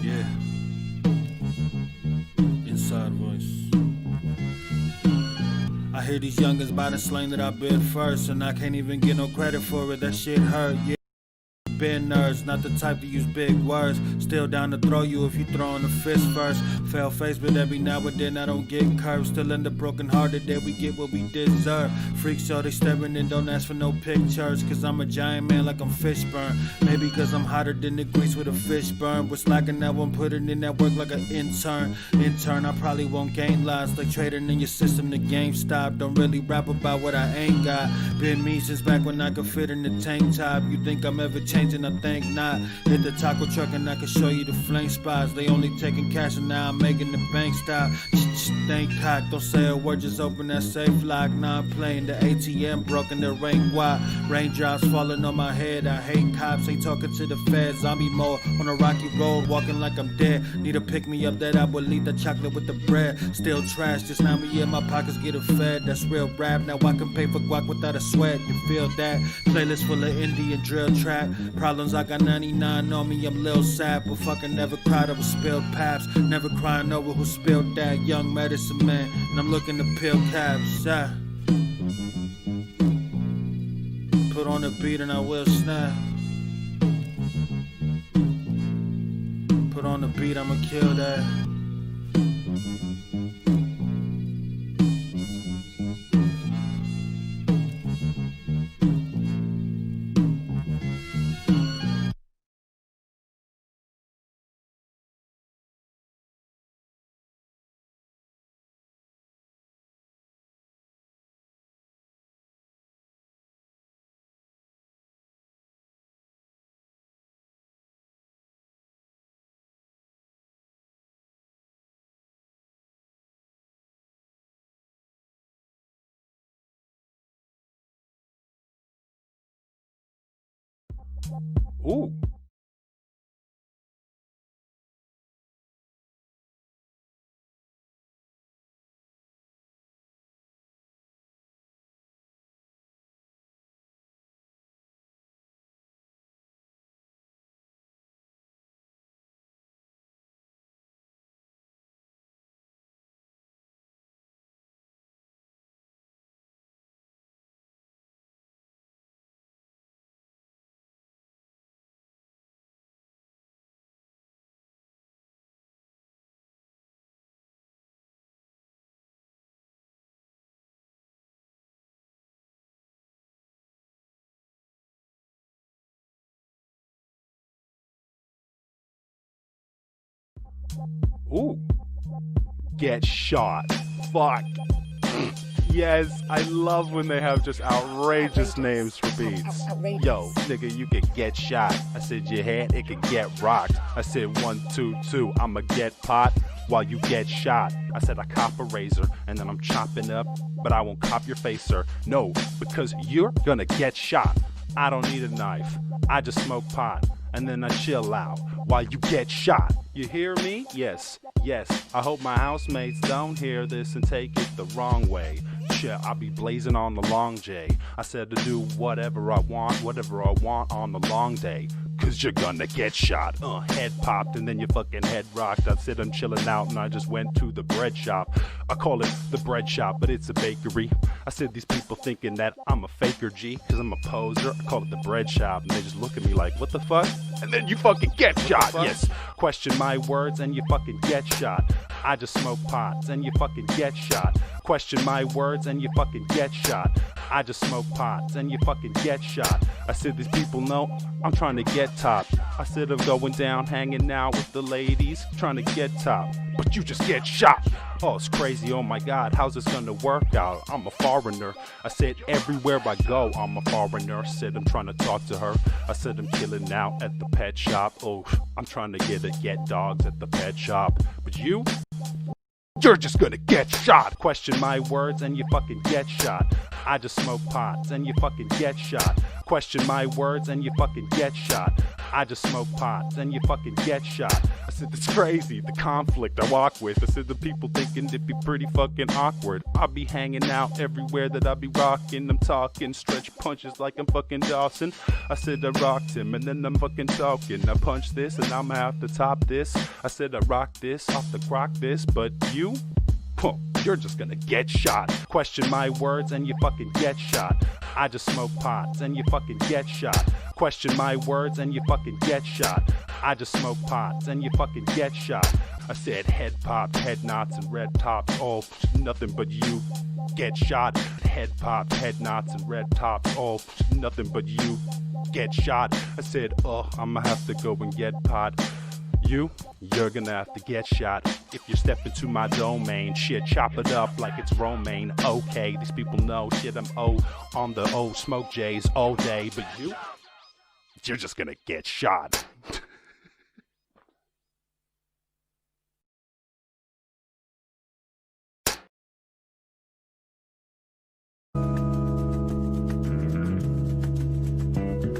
Yeah. Inside voice. I hear these youngins by the slang that I bid first, and I can't even get no credit for it. That shit hurt, yeah. Been nerds, not the type to use big words. Still down to throw you if you throwing a fist first. Fail face, but every now and then I don't get curves. Still end up broken hearted that we get what we deserve. Freaks show they staring and don't ask for no pictures. Cause I'm a giant man like I'm Fishburne. Maybe cause I'm hotter than the grease with a fish burn. But slacking that one, putting in that work like an intern. I probably won't gain lives like trading in your system. The game stop. Don't really rap about what I ain't got. Been me since back when I could fit in the tank top. You think I'm ever changing? I think not. Hit the taco truck and I can show you the flame spots. They only taking cash and now I'm making the bank stop. Think cock, don't say a word, just open that safe lock. Now I'm playing the ATM, broken the rain wide. Raindrops falling on my head. I hate cops, ain't talking to the feds. Zombie mode on a rocky road, walking like I'm dead. Need to pick me up that I will eat the chocolate with the bread. Still trash, just now me in my pockets getting fed. That's real rap, now I can pay for guac without a sweat. You feel that? Playlist full of Indian drill trap. Problems, I got 99 on me, I'm Lil Sap. But fucking never cried over spilled paps. Never crying over who spilled that. Young medicine man, and I'm looking to peel caps. Yeah. Put on the beat and I will snap. Put on the beat, I'ma kill that. Ooh. Ooh. Get shot. Fuck. Yes, I love when they have just outrageous names for beats. Yo, nigga, you could get shot. I said your head, it could get rocked. I said 1, 2, 2, I'ma get pot while you get shot. I said I cop a razor and then I'm chopping up, but I won't cop your face, sir. No, because you're gonna get shot. I don't need a knife. I just smoke pot and then I chill out while you get shot. You hear me? Yes, yes. I hope my housemates don't hear this and take it the wrong way. Shit, I'll be blazing on the long J. I said to do whatever I want on the long day. Cause you're gonna get shot. Head popped and then your fucking head rocked. I said I'm chilling out and I just went to the bread shop. I call it the bread shop, but it's a bakery. I said these people thinking that I'm a faker, G, cause I'm a poser. I call it the bread shop and they just look at me like, what the fuck? And then you fucking get shot. Yes, question my words and you fucking get shot. I just smoke pots and you fucking get shot. Question my words and you fucking get shot. I just smoke pots and you fucking get shot. I said these people know I'm trying to get top. I said I'm going down hanging out with the ladies trying to get top, but you just get shot. Oh, it's crazy, oh my god, how's this gonna work out? I'm a foreigner. I said everywhere I go I'm a foreigner. I said I'm trying to talk to her. I said I'm chilling out at the pet shop. Oh, I'm trying to get dogs at the pet shop. But you're just gonna get shot. Question my words and you fucking get shot. I just smoke pots and you fucking get shot. Question my words and you fucking get shot. I just smoke pots and you fucking get shot. I said, it's crazy, the conflict I walk with. I said, the people thinking it'd be pretty fucking awkward. I'll be hanging out everywhere that I be rocking. I'm talking stretch punches like I'm fucking Dawson. I said, I rocked him, and then I'm fucking talking. I punch this, and I'ma have to top this. I said, I rock this, off the crock this, but you? You're just gonna get shot. Question my words and you fucking get shot. I just smoke pots and you fucking get shot. Question my words and you fucking get shot. I just smoke pots and you fucking get shot. I said head pops, head knots, and red tops. Oh, nothing but you get shot. Head pops, head knots, and red tops. Oh, nothing but you get shot. I said, oh, I'ma have to go and get pot. You're gonna have to get shot if you step into my domain. Shit, chop it up like it's romaine. Okay, these people know shit, I'm on the smoke J's all day. But you're just gonna get shot.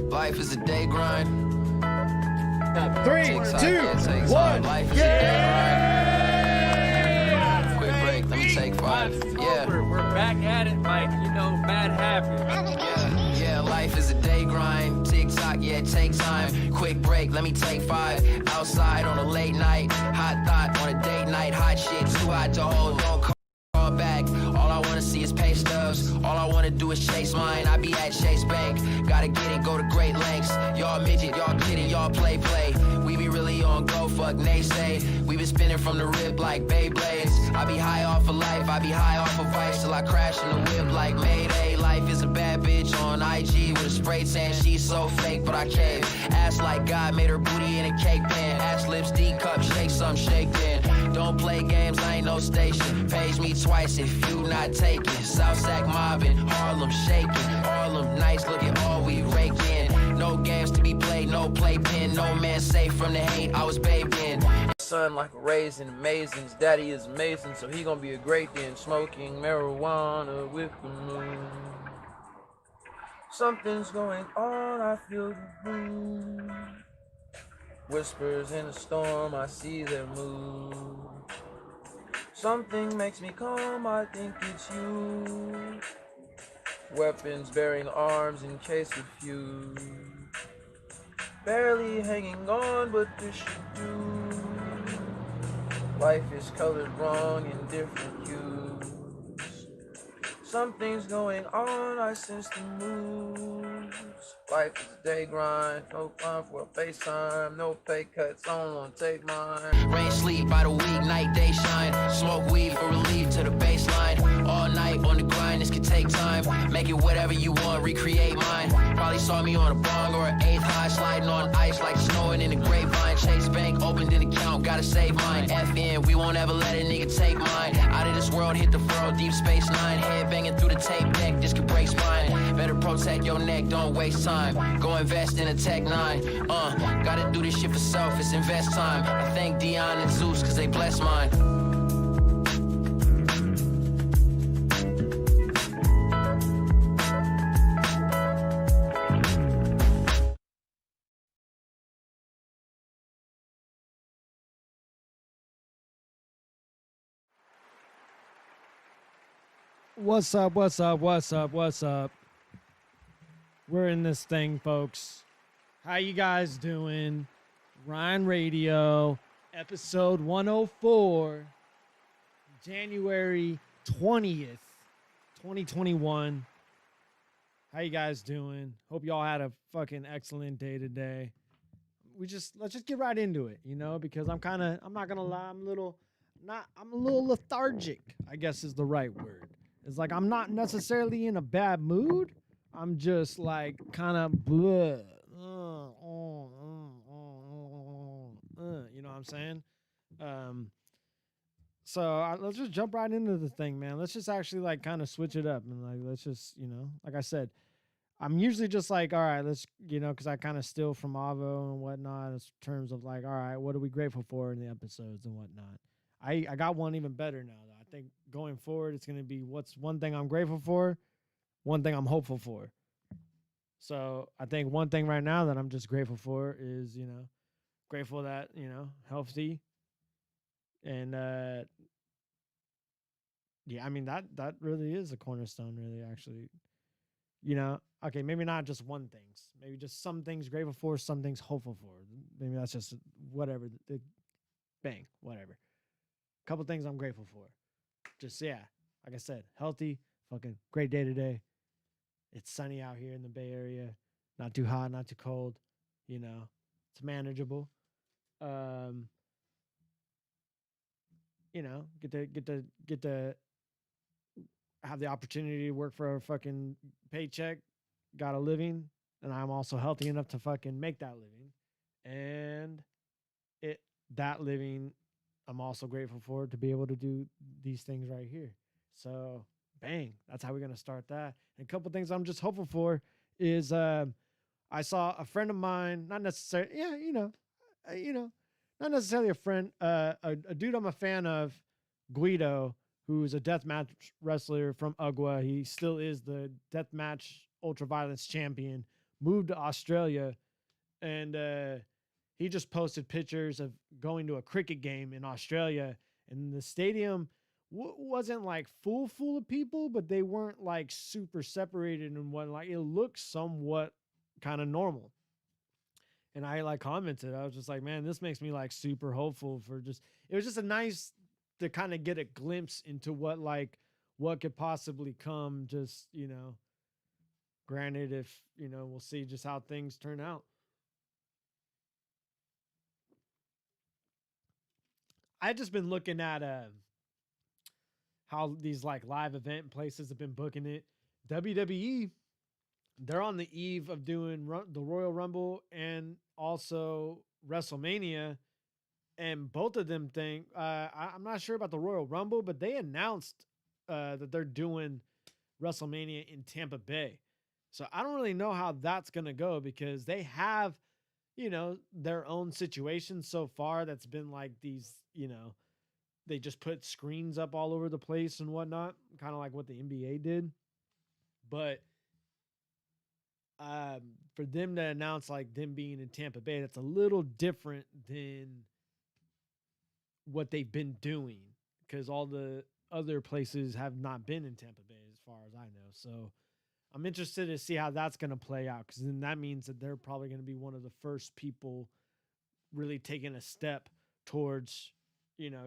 Life is a day grind. 3, 2, 1, yeah! Quick break, let me take 5. Yeah. We're back at it like, bad habits. Yeah, life is a day grind. Tick-tock, yeah, it takes time. Quick break, let me take 5. Outside on a late night. Hot thought on a date night. Hot shit, too hot to hold. Don't call back. All I wanna see is pay stubs. All I wanna do is chase mine. I be at Chase Bank. Gotta get it, go to great lengths. Y'all midget, y'all kidding, y'all play. We be really on go, fuck naysay. We been spinning from the rip like Beyblades. I be high off of life, I be high off of vice till I crash in the whip like Mayday. Life is a bad bitch on IG with a spray tan. She's so fake, but I cave. Ass like God made her booty in a cake pan. Ass lips D cup, shake some, shake then. Don't play games, I ain't no station. Page me twice if you not taking. South Sac mobbing, Harlem shaking. Harlem nights, look at all we raking. No games to be played, no playpen. No man safe from the hate I was bathed in. Son like a raisin, amazing. His daddy is amazing, so he gonna be a great then. Smoking marijuana with the moon. Something's going on, I feel the boom. Whispers in a storm, I see their mood. Something makes me calm, I think it's you. Weapons bearing arms in case of feud. Barely hanging on, but this should do. Life is colored wrong in different hues. Something's going on, I sense the moves. Life is a day grind, no time for a FaceTime. No pay cuts, I don't wanna take mine. Rain, sleep by the week, night, day shine. Smoke weed for relief to the baseline. All night on the grind, this could take time. Make it whatever you want, recreate mine. Probably saw me on a bong or an 8th high, sliding on ice like snowing in the grapevine. Chase Bank, opened an account, gotta save mine. FN, we won't ever let a nigga take mine. Out of this world, hit the furrow, Deep Space Nine. Head banging through the tape deck, this could break spine. Better protect your neck, don't waste time. Go invest in a Tech 9. Gotta do this shit for self, it's invest time. I thank Dion and Zeus, cause they bless mine. What's up? We're in this thing, folks. How you guys doing? Ryne Radio, episode 104, January 20th, 2021. How you guys doing? Hope y'all had a fucking excellent day today. Let's just get right into it, because I'm not gonna lie, I'm a little lethargic, I guess is the right word. It's like I'm not necessarily in a bad mood. I'm just like kind of blah. You know what I'm saying? So let's just jump right into the thing, man. Let's just actually like kind of switch it up and let's just, like I said, I'm usually just like, all right, let's, because I kind of steal from Avo and whatnot in terms of like, all right, what are we grateful for in the episodes and whatnot. I got one even better now, though. I think going forward, it's going to be what's one thing I'm grateful for, one thing I'm hopeful for. So I think one thing right now that I'm just grateful for is, Grateful that, healthy. And yeah, I mean that really is a cornerstone, really, actually. Okay, maybe not just one things. Maybe just some things grateful for, some things hopeful for. Maybe that's just whatever. Bang, whatever. Couple things I'm grateful for. Just, yeah, like I said, healthy, fucking great day today. It's sunny out here in the Bay Area. Not too hot, not too cold. It's manageable. Get to have the opportunity to work for a fucking paycheck, got a living, and I'm also healthy enough to fucking make that living. And that living, I'm also grateful for, to be able to do these things right here. So, bang, that's how we're going to start that. And a couple things I'm just hopeful for is I saw a friend of mine, not necessarily, not necessarily a friend, a dude I'm a fan of, Guido, who's a deathmatch wrestler from Ugwa. He still is the deathmatch ultraviolence champion, moved to Australia, and he just posted pictures of going to a cricket game in Australia, and the stadium wasn't like full of people, but they weren't like super separated and what, like it looked somewhat kind of normal. And I like commented, I was just like, man, this makes me like super hopeful for it was just a nice to kind of get a glimpse into what could possibly come. Just, granted, if, we'll see just how things turn out. I've just been looking at how these like live event places have been booking it. WWE, they're on the eve of doing the Royal Rumble and also WrestleMania, and both of them I'm not sure about the Royal Rumble, but they announced that they're doing WrestleMania in Tampa Bay. So I don't really know how that's gonna go, because they have, their own situation so far that's been like these, they just put screens up all over the place and whatnot, kind of like what the NBA did. But for them to announce like them being in Tampa Bay, that's a little different than what they've been doing, because all the other places have not been in Tampa Bay as far as I know. So I'm interested to see how that's going to play out, because then that means that they're probably going to be one of the first people really taking a step towards,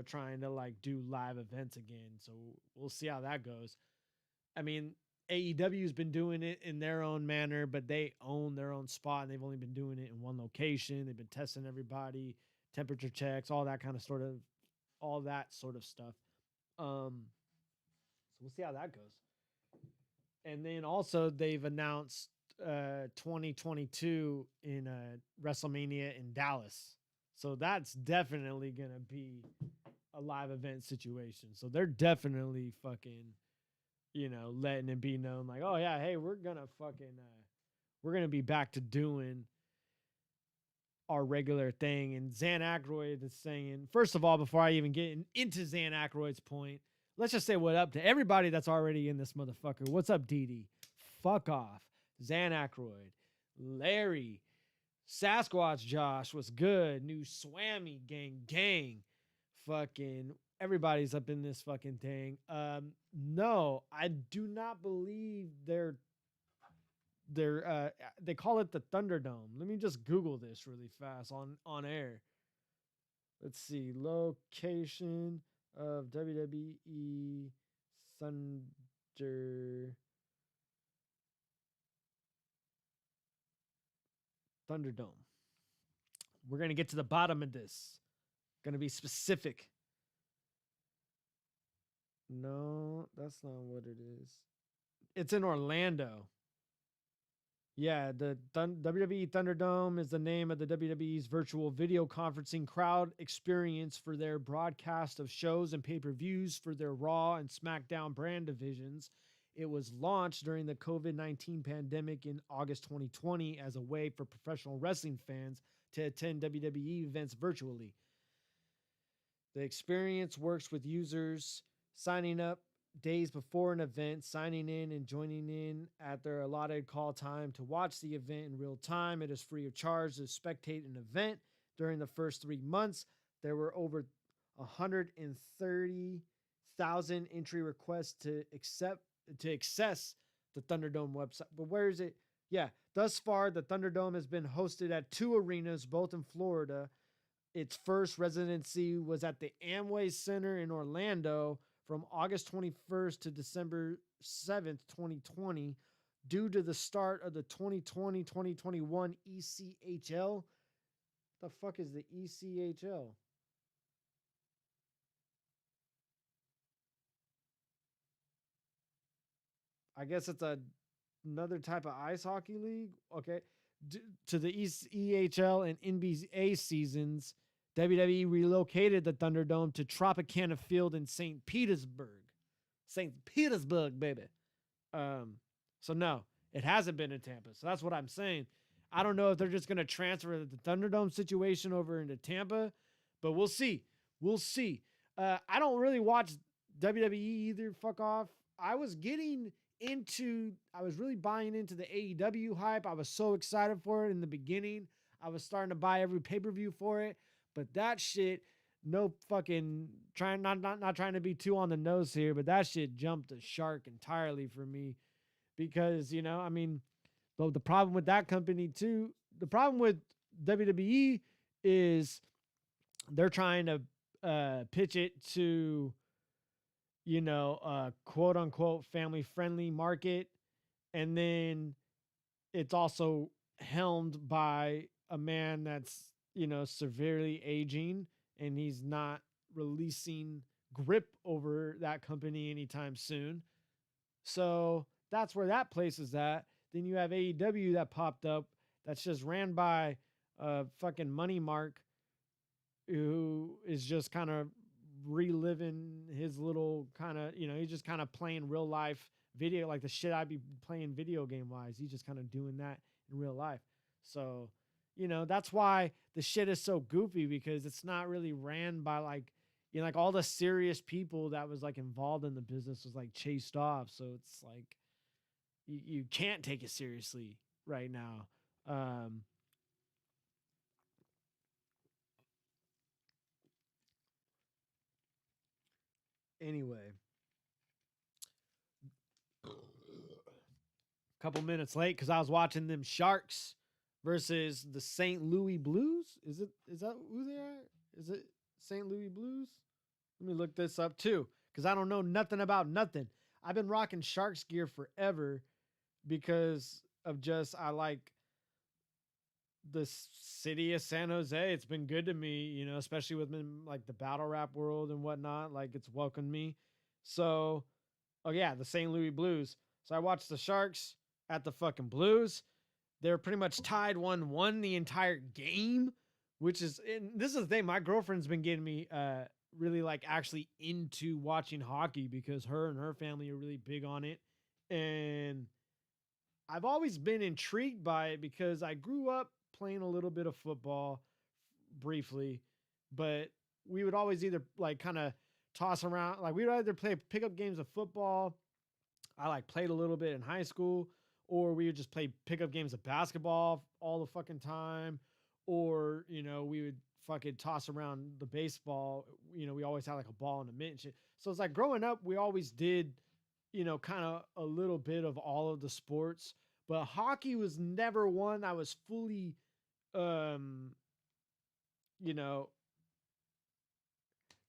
trying to like do live events again. So we'll see how that goes. I mean, AEW's been doing it in their own manner, but they own their own spot, and they've only been doing it in one location. They've been testing everybody, temperature checks, all that sort of stuff. So we'll see how that goes. And then also they've announced 2022 in WrestleMania in Dallas. So that's definitely going to be a live event situation. So they're definitely fucking, letting it be known like, oh yeah, hey, we're going to be back to doing our regular thing. And Zan Aykroyd is saying, first of all, before I even get into Zan Aykroyd's point, let's just say what up to everybody that's already in this motherfucker. What's up, Dee? Fuck off. Zan Aykroyd, Larry, Sasquatch Josh, what's good? New Swammy gang. Fucking everybody's up in this fucking thing. No, I do not believe they call it the Thunderdome. Let me just Google this really fast on air. Let's see, location of WWE Thunderdome. We're gonna get to the bottom of this. Gonna be specific. No, that's not what it is. It's in Orlando. Yeah, the WWE Thunderdome is the name of the WWE's virtual video conferencing crowd experience for their broadcast of shows and pay-per-views for their Raw and SmackDown brand divisions. It was launched during the COVID-19 pandemic in August 2020 as a way for professional wrestling fans to attend WWE events virtually. The experience works with users signing up days before an event, signing in and joining in at their allotted call time to watch the event in real time. It is free of charge to spectate an event. During the first 3 months, there were over 130,000 entry requests to access the Thunderdome website. But where is it? Yeah, thus far, the Thunderdome has been hosted at 2 arenas, both in Florida. Its first residency was at the Amway Center in Orlando from August 21st to December 7th, 2020, due to the start of the 2020-2021 ECHL. The fuck is the ECHL? I guess it's another type of ice hockey league. Okay. To the ECHL and NBA seasons, WWE relocated the Thunderdome to Tropicana Field in St. Petersburg. St. Petersburg, baby. So no, it hasn't been in Tampa. So that's what I'm saying. I don't know if they're just going to transfer the Thunderdome situation over into Tampa, but we'll see. We'll see. I don't really watch WWE either. Fuck off. I was really buying into the AEW hype. I was so excited for it in the beginning. I was starting to buy every pay-per-view for it. But that shit, no fucking not trying to be too on the nose here, but that shit jumped the shark entirely for me. Because, you know, I mean, the problem with that company too, the problem with WWE is they're trying to pitch it to, you know, quote unquote family friendly market. And then it's also helmed by a man that's, you know, severely aging, and he's not releasing grip over that company anytime soon. So that's where that place is at. Then you have AEW that popped up that's just ran by fucking Money Mark, who is just kind of reliving his little kind of, you know, he's just kind of playing real life video, like the shit I'd be playing video game wise. He's just kind of doing that in real life. So, you know, that's why the shit is so goofy, because it's not really ran by like, you know, like all the serious people that was like involved in the business was like chased off. So it's like, you can't take it seriously right now. Anyway, a couple minutes late because I was watching them Sharks versus the St. Louis Blues. Is that who they are? Is it St. Louis Blues? Let me look this up too, because I don't know nothing about nothing. I've been rocking Sharks gear forever because of just, I like the city of San Jose. It's been good to me, you know, especially within like the battle rap world and whatnot. Like, it's welcomed me. So, oh yeah, the St. Louis Blues. So I watched the Sharks at the fucking Blues. They're pretty much tied 1-1 the entire game, which is, and this is the thing, my girlfriend's been getting me really like actually into watching hockey because her and her family are really big on it. And I've always been intrigued by it because I grew up playing a little bit of football briefly, but we would always either like kind of toss around, like we would either play pickup games of football. I like played a little bit in high school, or we would just play pickup games of basketball all the fucking time. Or, you know, we would fucking toss around the baseball. You know, we always had like a ball and a mitt and shit. So it's like growing up, we always did, you know, kind of a little bit of all of the sports, but hockey was never one I was fully, you know,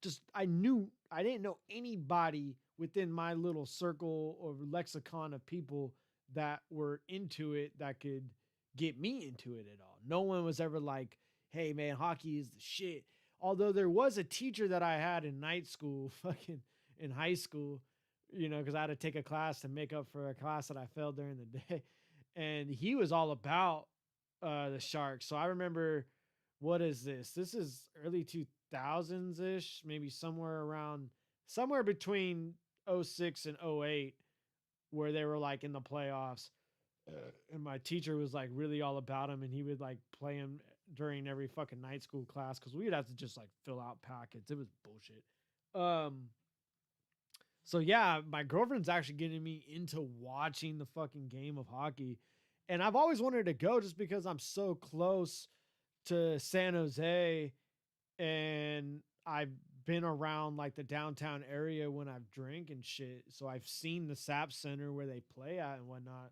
just, I didn't know anybody within my little circle or lexicon of people that were into it that could get me into it at all. No one was ever like, hey man, hockey is the shit. Although there was a teacher that I had in night school, fucking in high school, you know, because I had to take a class to make up for a class that I failed during the day. And he was all about the Sharks. So I remember, what is this? This is early 2000s-ish, maybe somewhere between 06 and 08, where they were like in the playoffs. And my teacher was like really all about him, and he would like play him during every fucking night school class because we would have to just like fill out packets. It was bullshit. So yeah, my girlfriend's actually getting me into watching the fucking game of hockey. And I've always wanted to go just because I'm so close to San Jose, and I've been around like the downtown area when I've drank and shit. So I've seen the SAP Center where they play at and whatnot.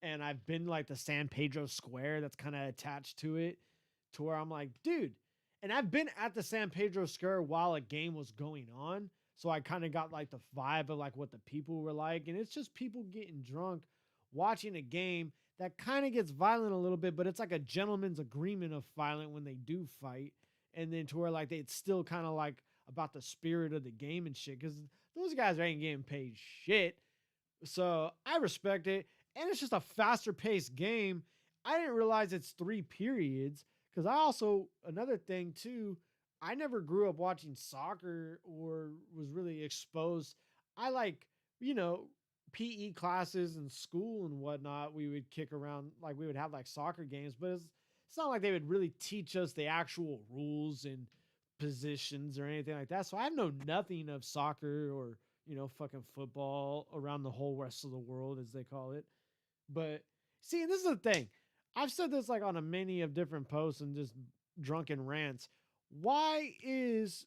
And I've been like the San Pedro Square that's kind of attached to it, to where I'm like, dude. And I've been at the San Pedro Square while a game was going on. So I kind of got like the vibe of like what the people were like. And it's just people getting drunk, watching a game that kind of gets violent a little bit, but it's like a gentleman's agreement of violent when they do fight. And then to where like it's still kind of like about the spirit of the game and shit, because those guys ain't getting paid shit. So I respect it. And it's just a faster paced game. I didn't realize it's 3 periods, because I also, another thing too, I never grew up watching soccer or was really exposed. I like, PE classes in school and whatnot. We would kick around, like we would have like soccer games, but it's not like they would really teach us the actual rules and positions or anything like that. So I know nothing of soccer or, fucking football around the whole rest of the world, as they call it. But see, this is the thing. I've said this like on a many of different posts and just drunken rants. Why is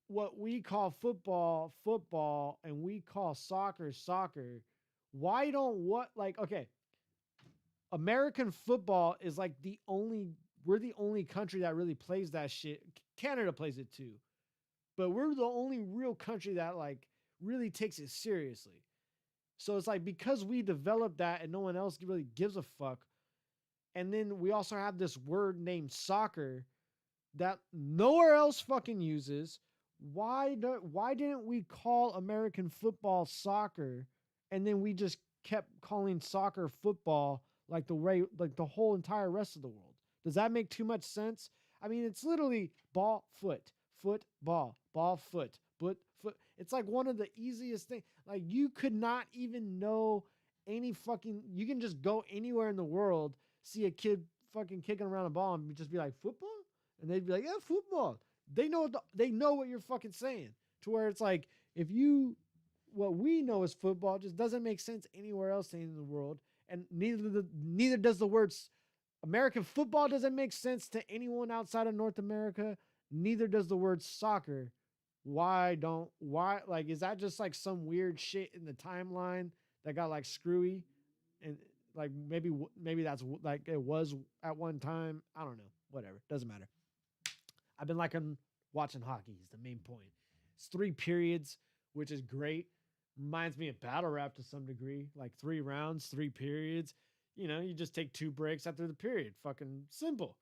what we call football, football, and we call soccer, soccer? Why don't okay, American football is like we're the only country that really plays that shit. Canada plays it too. But we're the only real country that like really takes it seriously. So it's like, because we developed that and no one else really gives a fuck. And then we also have this word named soccer that nowhere else fucking uses. Why didn't we call American football soccer, and then we just kept calling soccer football like the whole entire rest of the world? Does that make too much sense? I mean, it's literally ball, foot, ball, foot, foot. It's like one of the easiest things. Like, you could not even know you can just go anywhere in the world, see a kid fucking kicking around a ball and just be like, football? And they'd be like, yeah, football. They know what you're fucking saying. To where it's like, what we know as football just doesn't make sense anywhere else in the world. And neither does the words American football doesn't make sense to anyone outside of North America. Neither does the word soccer. Why, is that just like some weird shit in the timeline that got like screwy? And like, maybe that's like it was at one time. I don't know. Whatever. Doesn't matter. I've been watching hockey is the main point. It's 3 periods, which is great. Reminds me of battle rap to some degree. Like 3 rounds, 3 periods. You just take 2 breaks after the period. Fucking simple.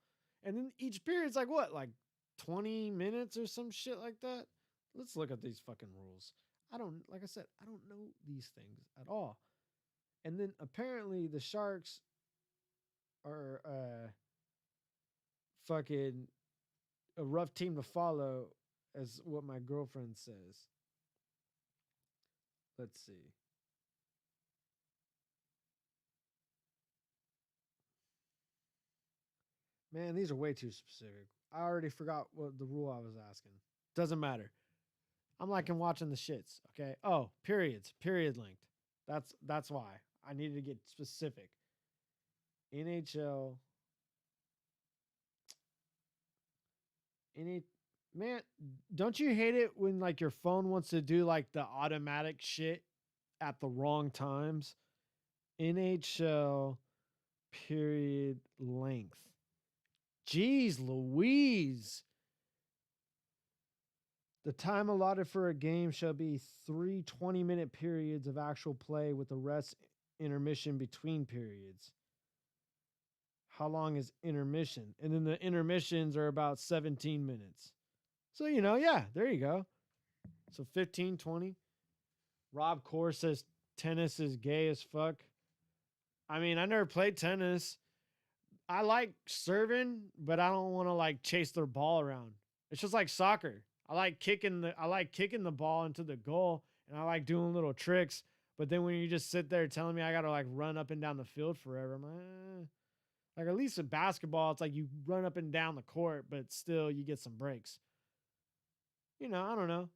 And then each period's like what? Like 20 minutes or some shit like that? Let's look at these fucking rules. Like I said, I don't know these things at all. And then apparently the Sharks are fucking a rough team to follow, as what my girlfriend says. Let's see. Man, these are way too specific. I already forgot what the rule I was asking. Doesn't matter. I'm liking watching the shits, okay? Oh, periods. Period length. That's why. I needed to get specific. NHL. Man, don't you hate it when like your phone wants to do like the automatic shit at the wrong times? NHL period length. Jeez Louise. The time allotted for a game shall be 3 20-minute periods of actual play with the rest intermission between periods. How long is intermission? And then the intermissions are about 17 minutes. So, yeah, there you go. So 15, 20. Rob Core says tennis is gay as fuck. I mean, I never played tennis. I like serving, but I don't want to like chase their ball around. It's just like soccer. I like kicking the ball into the goal, and I like doing little tricks. But then when you just sit there telling me I gotta like run up and down the field forever, I'm like, at least in basketball, it's like you run up and down the court, but still you get some breaks. I don't know.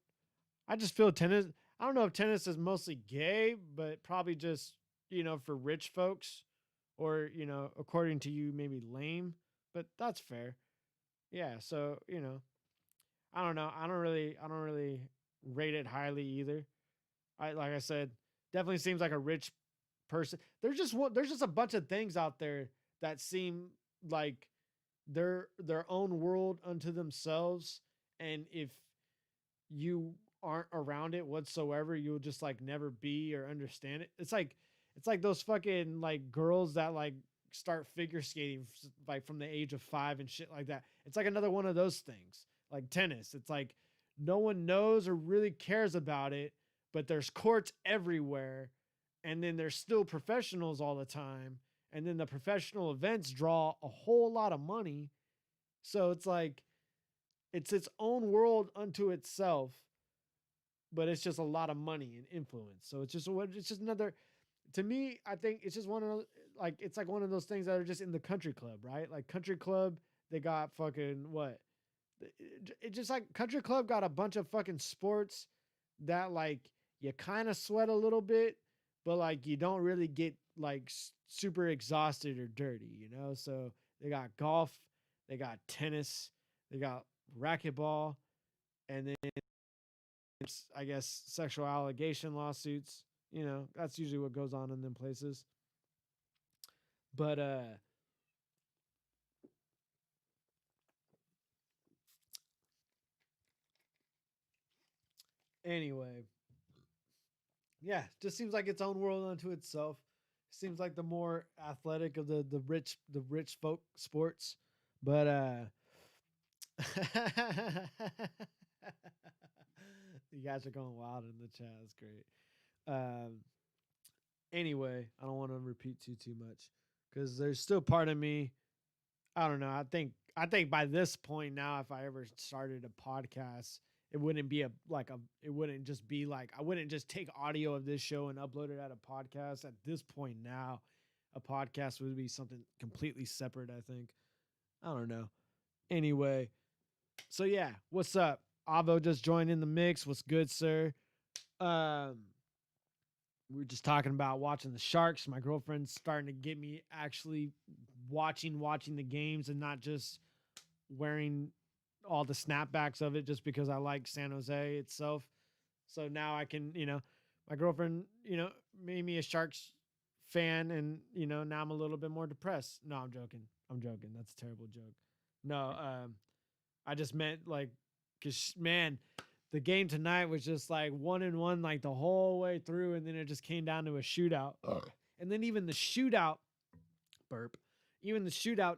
I just feel tennis. I don't know if tennis is mostly gay, but probably just, for rich folks or, according to you, maybe lame, but that's fair. yeah, so I don't know. I don't really rate it highly either. Like I said, definitely seems like a rich person. There's just a bunch of things out there that seem like their own world unto themselves, and if you aren't around it whatsoever, you'll just like never be or understand it. It's like those fucking like girls that like start figure skating like from the age of 5 and shit like that. It's like another one of those things. Like tennis. It's like no one knows or really cares about it, but there's courts everywhere, and then there's still professionals all the time, and then the professional events draw a whole lot of money. So it's like it's its own world unto itself, but it's just a lot of money and influence. So it's just another, to me, I think it's just one of those, like it's like one of those things that are just in the country club, right? Like country club, they got fucking what? It just like country club got a bunch of fucking sports that like you kind of sweat a little bit, but like you don't really get like super exhausted or dirty, So they got golf, they got tennis, they got racquetball, and then it's, I guess, sexual allegation lawsuits. That's usually what goes on in them places. But anyway, yeah, just seems like its own world unto itself. Seems like the more athletic of the rich folk sports. But you guys are going wild in the chat. That's great. Anyway, I don't want to repeat too much because there's still part of me. I don't know. I think by this point now, if I ever started a podcast, it wouldn't be it wouldn't just be like, I wouldn't just take audio of this show and upload it at a podcast. At this point now, a podcast would be something completely separate, I think. I don't know. Anyway, so yeah, what's up? Avo just joined in the mix. What's good, sir? We were just talking about watching the Sharks. My girlfriend's starting to get me actually watching the games and not just wearing all the snapbacks of it just because I like San Jose itself. So now I can, my girlfriend, made me a Sharks fan, and now I'm a little bit more depressed. No, I'm joking. That's a terrible joke. No, I just meant like, cause man, the game tonight was just like 1-1 like the whole way through, and then it just came down to a shootout. And then even the shootout,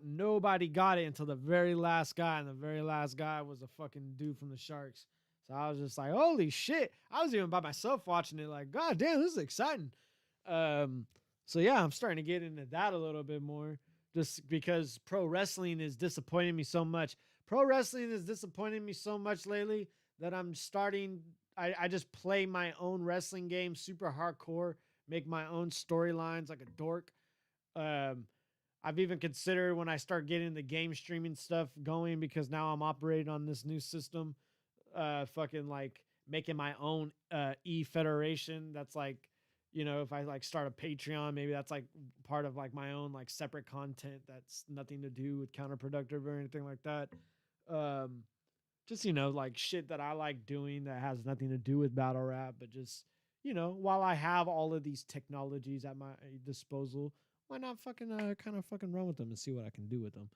nobody got it until the very last guy, and the very last guy was a fucking dude from the Sharks. So I was just like, holy shit. I was even by myself watching it like, God damn, this is exciting. So yeah, I'm starting to get into that a little bit more just because pro wrestling is disappointing me so much. Pro wrestling is disappointing me so much lately that I'm starting. I just play my own wrestling game super hardcore, make my own storylines like a dork. I've even considered when I start getting the game streaming stuff going, because now I'm operating on this new system, fucking like making my own e-federation. That's like, if I like start a Patreon, maybe that's like part of like my own like separate content that's nothing to do with counterproductive or anything like that. Just, like shit that I like doing that has nothing to do with battle rap, but just, while I have all of these technologies at my disposal, why not fucking kind of fucking run with them and see what I can do with them?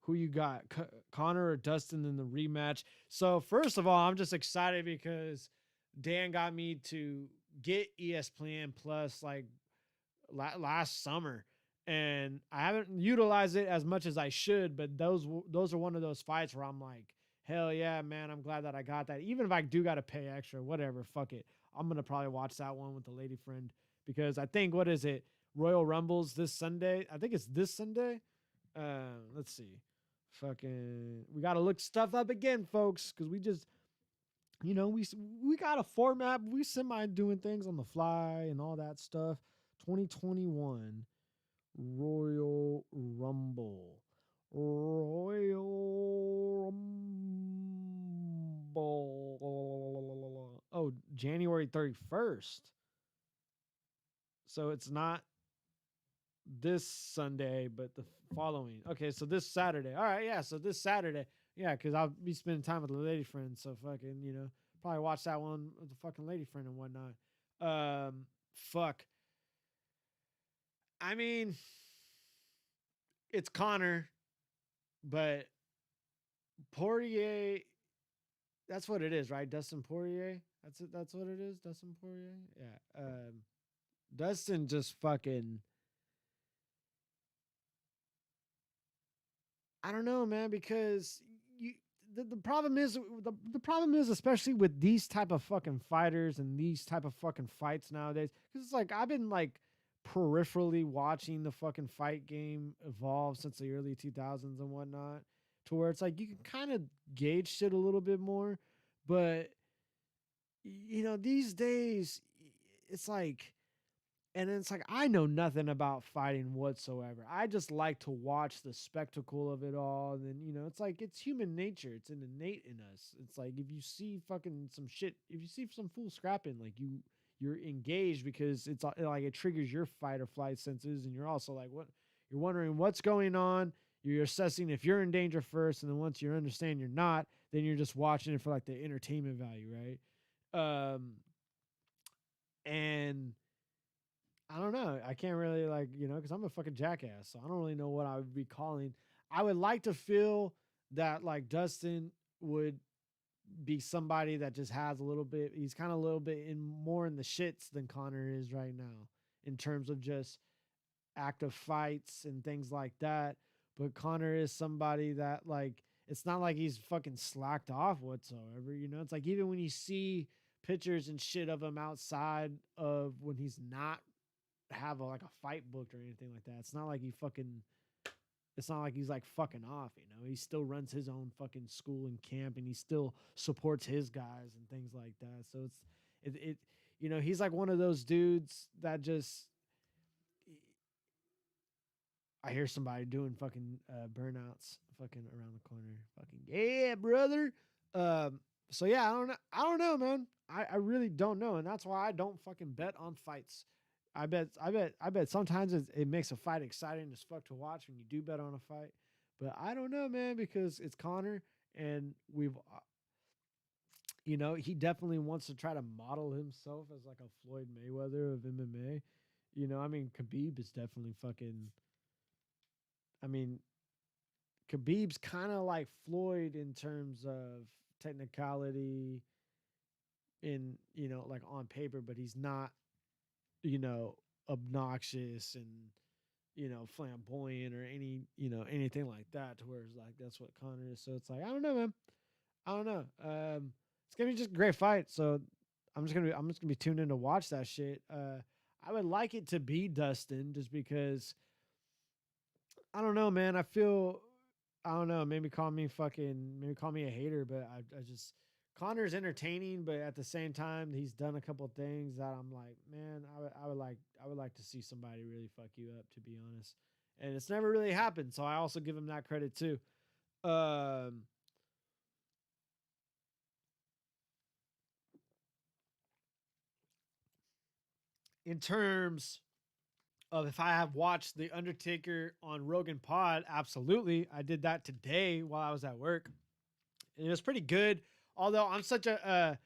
Who you got, Connor or Dustin in the rematch? So first of all, I'm just excited because Dan got me to get ESPN Plus like last summer, and I haven't utilized it as much as I should. But those are one of those fights where I'm like, hell yeah, man, I'm glad that I got that. Even if I do got to pay extra, whatever, fuck it. I'm gonna probably watch that one with the lady friend, because I think, what is it? Royal Rumble's this Sunday. I think it's this Sunday. Let's see. Fucking, we got to look stuff up again, folks, because we just, we got a format. We semi doing things on the fly and all that stuff. 2021 Royal Rumble. Oh, January 31st. So it's not this Sunday, but the following. Okay, so this Saturday. All right, yeah. So this Saturday, yeah, because I'll be spending time with a lady friend. So fucking, probably watch that one with the fucking lady friend and whatnot. Fuck. I mean, it's Connor, but Poirier. That's what it is, right? Dustin Poirier. That's it. That's what it is. Dustin Poirier. Yeah. Dustin just fucking. I don't know, man, because the problem is the problem is especially with these type of fucking fighters and these type of fucking fights nowadays, because it's like I've been like peripherally watching the fucking fight game evolve since the early 2000s and whatnot, to where it's like you can kind of gauge shit a little bit more, but these days it's like. And it's like, I know nothing about fighting whatsoever. I just like to watch the spectacle of it all. And then, it's like, it's human nature. It's innate in us. It's like, if you see fucking some shit, if you see some fool scrapping, like you're engaged because it's like, it triggers your fight or flight senses. And you're also like, what? You're wondering what's going on. You're assessing if you're in danger first. And then once you understand you're not, then you're just watching it for like the entertainment value. Right. And I don't know. I can't really because I'm a fucking jackass. So I don't really know what I would be calling. I would like to feel that like Dustin would be somebody that just has a little bit. He's kind of a little bit more in the shits than Connor is right now in terms of just active fights and things like that. But Connor is somebody that like, it's not like he's fucking slacked off whatsoever. It's like even when you see pictures and shit of him outside of when he's not have a fight booked or anything like that. It's not like it's not like he's like fucking off, he still runs his own fucking school and camp and he still supports his guys and things like that. So he's like one of those dudes that just, I hear somebody doing fucking burnouts fucking around the corner. Fucking yeah, brother. So yeah, I don't know, man. I really don't know. And that's why I don't fucking bet on fights. I bet sometimes it makes a fight exciting as fuck to watch when you do bet on a fight. But I don't know, man, because it's Connor and we've, he definitely wants to try to model himself as like a Floyd Mayweather of MMA. I mean, Khabib is definitely fucking, Khabib's kind of like Floyd in terms of technicality in, like on paper, but he's not, obnoxious and, flamboyant or anything like that, to where it's like, that's what Connor is. So it's like, I don't know, man. I don't know. It's going to be just a great fight. So I'm just going to be tuned in to watch that shit. I would like it to be Dustin just because I don't know, man. I don't know, maybe call me a hater, but I just, Connor's entertaining, but at the same time, he's done a couple of things that I'm like, man, I would like to see somebody really fuck you up, to be honest. And it's never really happened, so I also give him that credit too. In terms of if I have watched The Undertaker on Rogan Pod, absolutely. I did that today while I was at work. And it was pretty good. Although I'm such a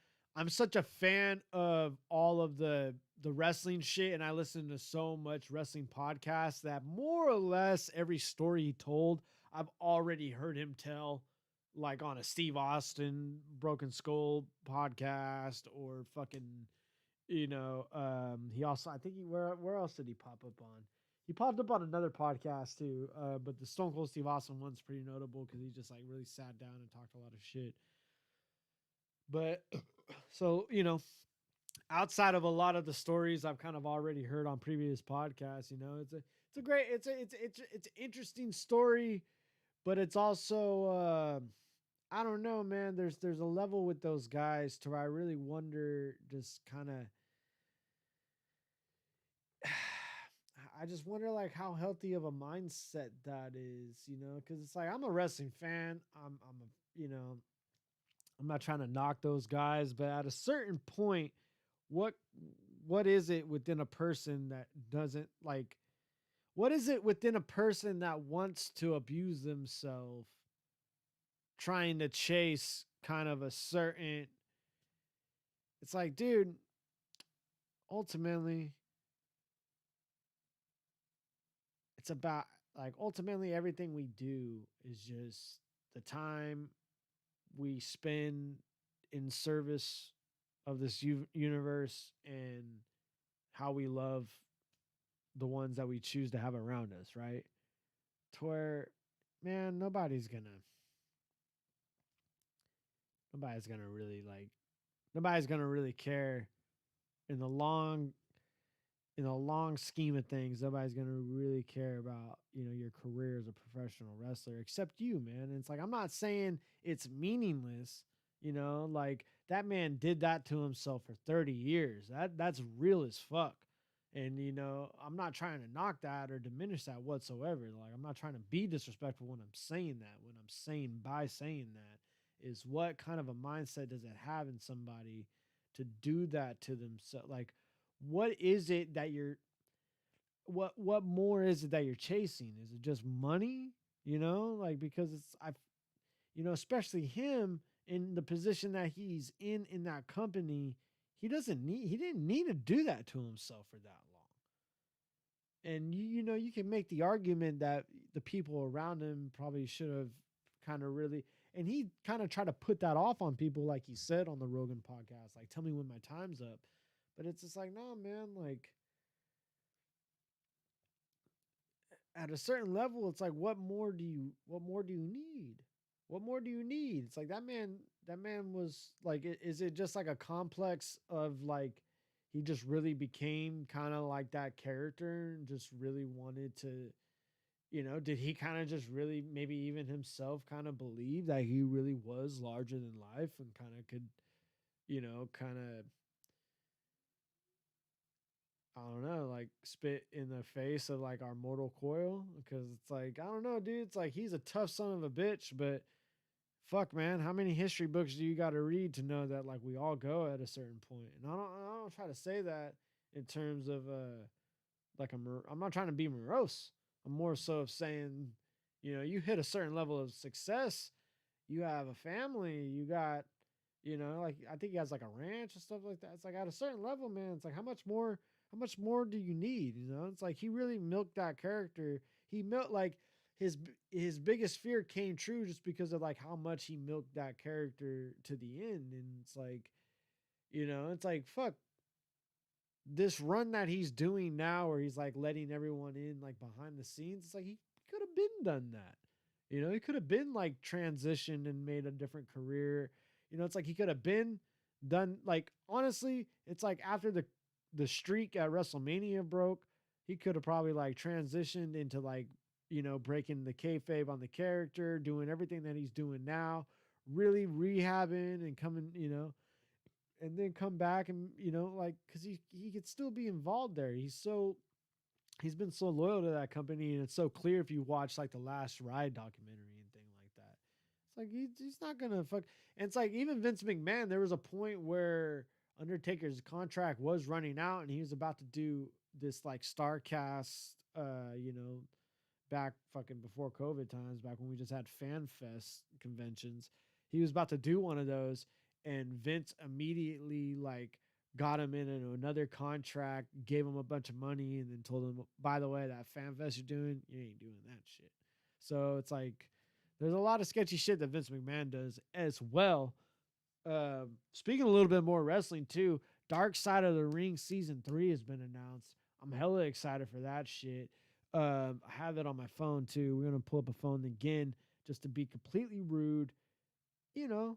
fan of all of the wrestling shit, and I listen to so much wrestling podcasts that more or less every story he told, I've already heard him tell, like on a Steve Austin Broken Skull podcast or fucking, he also, I think where else did he pop up on? He popped up on another podcast too, but the Stone Cold Steve Austin one's pretty notable because he just like really sat down and talked a lot of shit. But so, outside of a lot of the stories I've kind of already heard on previous podcasts, it's an interesting story, but it's also, I don't know, man, there's a level with those guys to where I really wonder just kind of, I just wonder like how healthy of a mindset that is, because it's like, I'm a wrestling fan. I'm not trying to knock those guys, but at a certain point, what is it within a person that doesn't like, what is it within a person that wants to abuse themselves, trying to chase kind of a certain, it's like, dude, ultimately, it's about, like, ultimately everything we do is just the time we spend in service of this universe and how we love the ones that we choose to have around us, right? To where, man, nobody's gonna really care in the long scheme of things. Nobody's gonna really care about, your career as a professional wrestler except you, man. And it's like, I'm not saying it's meaningless, like that man did that to himself for 30 years. That's real as fuck. And I'm not trying to knock that or diminish that whatsoever. Like, I'm not trying to be disrespectful when I'm saying that. What I'm saying by saying that is, what kind of a mindset does it have in somebody to do that to themselves? Like, what is it that what more is it that you're chasing? Is it just money? Like, because especially him in the position that he's in that company, he didn't need to do that to himself for that long. And you can make the argument that the people around him probably should have kind of really, and he kind of tried to put that off on people, like he said on the Rogan podcast, like, tell me when my time's up. But it's just like, no, man, like, at a certain level, it's like, what more do you need? What more do you need? It's like, that man was like, is it just like a complex of, like, he just really became kind of like that character and just really wanted to, did he kind of just really, maybe even himself, kind of believe that he really was larger than life and kind of could, kind of, I don't know, like, spit in the face of, like, our mortal coil? Because it's like, I don't know, dude. It's like, he's a tough son of a bitch, but fuck, man, how many history books do you got to read to know that, like, we all go at a certain point? And I don't try to say that in terms of like, I'm not trying to be morose. I'm more so of saying, you hit a certain level of success, you have a family, you got, like, I think he has like a ranch and stuff like that. It's like, at a certain level, man, it's like, how much more do you need? It's like, he really milked that character. He milked, like, his biggest fear came true just because of, like, how much he milked that character to the end. And it's like, it's like, fuck, this run that he's doing now, where he's like letting everyone in, like, behind the scenes. It's like, he could have been done that. He could have been, like, transitioned and made a different career. It's like, he could have been done, like, honestly, it's like, after the streak at WrestleMania broke, he could have probably, like, transitioned into, like, breaking the kayfabe on the character, doing everything that he's doing now, really rehabbing and coming, and then come back and, like, because he could still be involved there. He's been so loyal to that company, and it's so clear if you watch, like, the Last Ride documentary and thing like that. It's like, he's not gonna fuck. And it's like, even Vince McMahon, there was a point where Undertaker's contract was running out, and he was about to do this, like, StarCast, back fucking before COVID times, back when we just had Fan Fest conventions. He was about to do one of those, and Vince immediately, like, got him into another contract, gave him a bunch of money, and then told him, by the way, that Fan Fest you're doing, you ain't doing that shit. So it's like, there's a lot of sketchy shit that Vince McMahon does as well. Speaking a little bit more wrestling too, Dark Side of the Ring season 3 has been announced. I'm hella excited for that shit. I have it on my phone too. We're gonna pull up a phone again just to be completely rude. What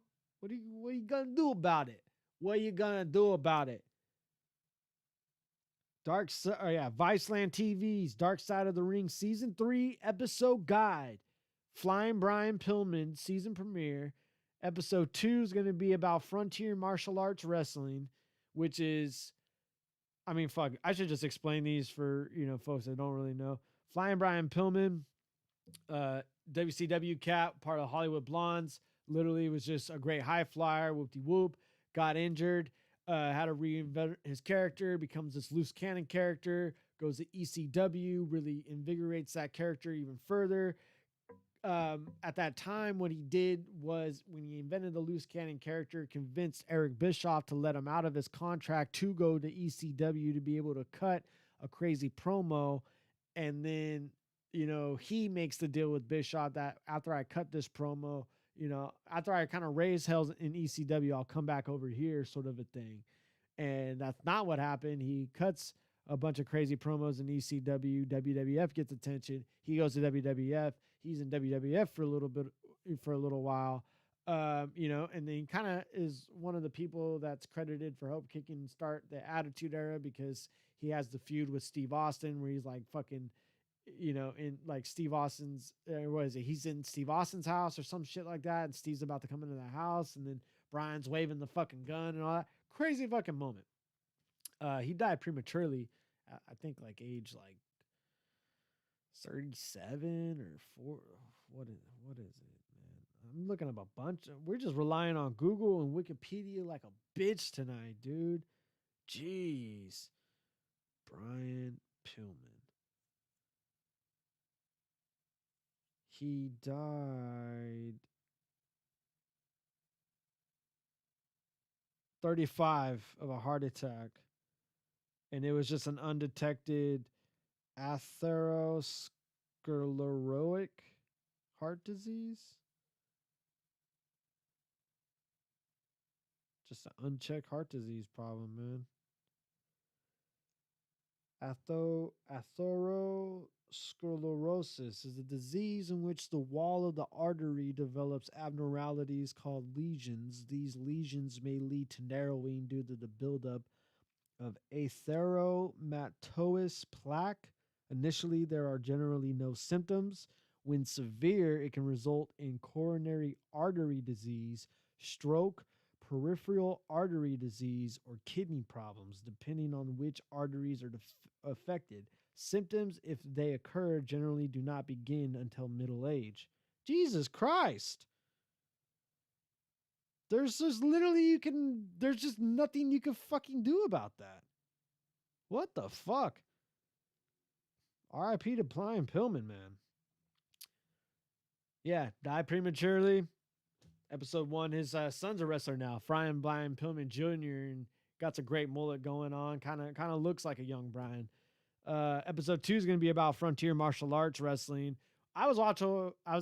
are you gonna do about it? What are you gonna do about it? Viceland TV's Dark Side of the Ring season 3 episode guide. Flying Brian Pillman season premiere. Episode 2 is going to be about frontier martial arts wrestling, which is, I mean, fuck, I should just explain these for, folks that don't really know. Flying Brian Pillman, WCW Cap, part of Hollywood Blondes, literally was just a great high flyer, whoop-de-whoop, got injured, had to reinvent his character, becomes this loose cannon character, goes to ECW, really invigorates that character even further. At that time, what he did was when he invented the loose cannon character, convinced Eric Bischoff to let him out of his contract to go to ECW to be able to cut a crazy promo. And then, he makes the deal with Bischoff that after I cut this promo, after I kind of raise hell in ECW, I'll come back over here, sort of a thing. And that's not what happened. He cuts a bunch of crazy promos in ECW. WWF gets attention. He goes to WWF. He's in WWF for a little while. And then he kind of is one of the people that's credited for help kicking start the Attitude Era, because he has the feud with Steve Austin where he's like fucking, in like Steve Austin's, what is it? He's in Steve Austin's house or some shit like that. And Steve's about to come into the house, and then Brian's waving the fucking gun and all that. Crazy fucking moment. He died prematurely. I think like age like 37 or 4. What is it, man? I'm looking up a bunch. We're just relying on Google and Wikipedia like a bitch tonight, dude. Jeez. Brian Pillman. He died 35 of a heart attack. And it was just an undetected atherosclerotic heart disease. Just an unchecked heart disease problem, man. Atherosclerosis is a disease in which the wall of the artery develops abnormalities called lesions. These lesions may lead to narrowing due to the buildup of atheromatous plaque. Initially, there are generally no symptoms. When severe, it can result in coronary artery disease, stroke, peripheral artery disease, or kidney problems, depending on which arteries are affected. Symptoms, if they occur, generally do not begin until middle age. Jesus Christ! There's just nothing you can fucking do about that. What the fuck? R.I.P. to Brian Pillman, man. Yeah, died prematurely. Episode 1, his son's a wrestler now, Brian Pillman Jr., and got a great mullet going on. Kind of looks like a young Brian. Episode 2 is going to be about frontier martial arts wrestling. I was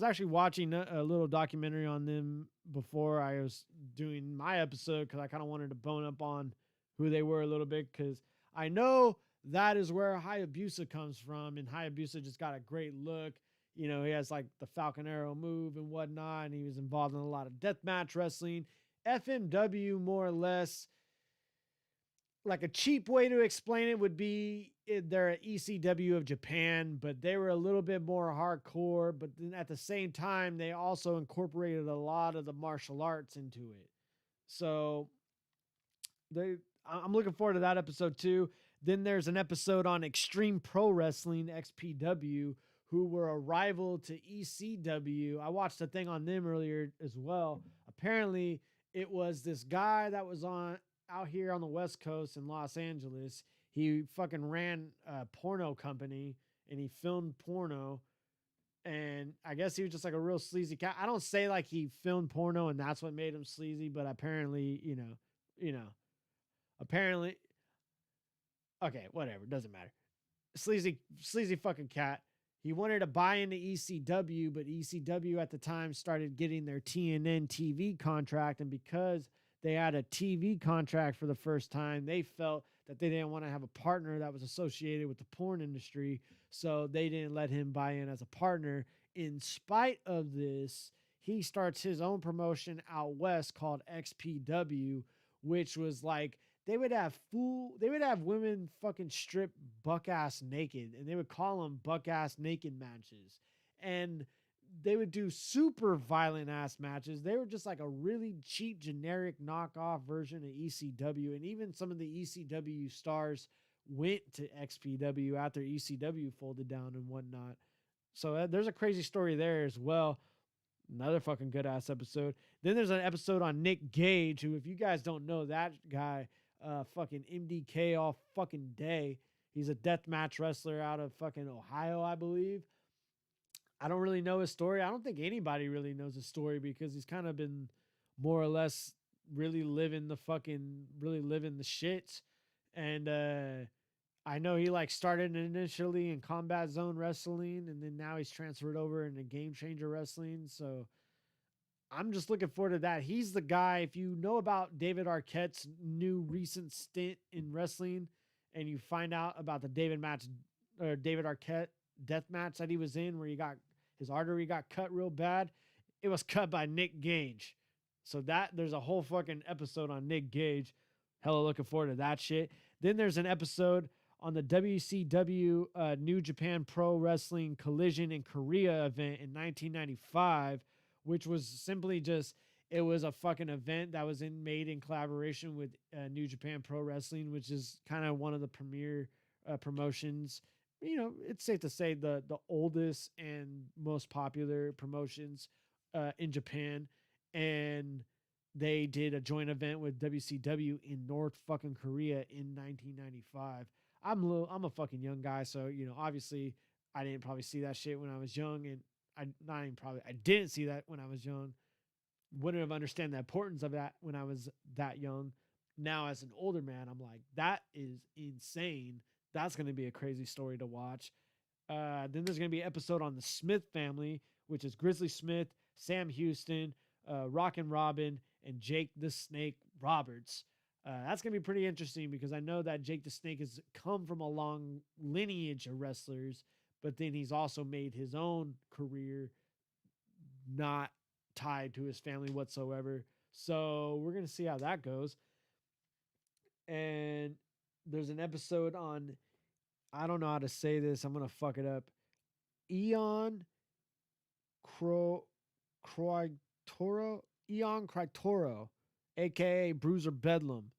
actually watching a little documentary on them before I was doing my episode, because I kind of wanted to bone up on who they were a little bit, because I know that is where Hayabusa comes from, and Hayabusa just got a great look. He has like the Falcon Arrow move and whatnot, and he was involved in a lot of deathmatch wrestling. FMW, more or less, like a cheap way to explain it would be they're an ECW of Japan, but they were a little bit more hardcore. But then at the same time, they also incorporated a lot of the martial arts into it. So I'm looking forward to that episode too. Then there's an episode on Extreme Pro Wrestling, XPW, who were a rival to ECW. I watched a thing on them earlier as well. Apparently, it was this guy that was out here on the West Coast in Los Angeles. He fucking ran a porno company, and he filmed porno. And I guess he was just like a real sleazy cat. I don't say like he filmed porno and that's what made him sleazy, but apparently, apparently, okay, whatever, doesn't matter. Sleazy fucking cat. He wanted to buy into ECW, but ECW at the time started getting their TNN TV contract. And because they had a TV contract for the first time, they felt that they didn't want to have a partner that was associated with the porn industry. So they didn't let him buy in as a partner. In spite of this, he starts his own promotion out west called XPW, which was like, they would have women fucking strip buck ass naked, and they would call them buck ass naked matches. And they would do super violent ass matches. They were just like a really cheap, generic knockoff version of ECW. And even some of the ECW stars went to XPW after ECW folded down and whatnot. So there's a crazy story there as well. Another fucking good ass episode. Then there's an episode on Nick Gage, who, if you guys don't know that guy, fucking MDK all fucking day. He's a deathmatch wrestler out of fucking Ohio, I believe. I don't really know his story. I don't think anybody really knows his story because he's kind of been more or less really living the shit. And I know he like started initially in Combat Zone Wrestling, and then now he's transferred over into Game Changer Wrestling. So I'm just looking forward to that. He's the guy. If you know about David Arquette's new recent stint in wrestling, and you find out about the David Arquette death match that he was in, where his artery got cut real bad, it was cut by Nick Gage. So there's a whole fucking episode on Nick Gage. Hella looking forward to that shit. Then there's an episode on the WCW New Japan Pro Wrestling Collision in Korea event in 1995, which was simply just, it was a fucking event that was made in collaboration with New Japan Pro Wrestling, which is kind of one of the premier promotions. You know, it's safe to say the oldest and most popular promotions in Japan. And they did a joint event with WCW in North fucking Korea in 1995. I'm a fucking young guy, so you know, obviously I didn't probably see that shit when I was young, and I didn't see that when I was young. Wouldn't have understand the importance of that when I was that young. Now as an older man, I'm like, that is insane. That's going to be a crazy story to watch. Then there's going to be an episode on the Smith family, which is Grizzly Smith, Sam Houston, Rockin' Robin, and Jake the Snake Roberts. That's going to be pretty interesting because I know that Jake the Snake has come from a long lineage of wrestlers, but then he's also made his own career not tied to his family whatsoever. So we're going to see how that goes. And there's an episode on, I don't know how to say this, I'm going to fuck it up. Eon Crotoro, aka Bruiser Bedlam,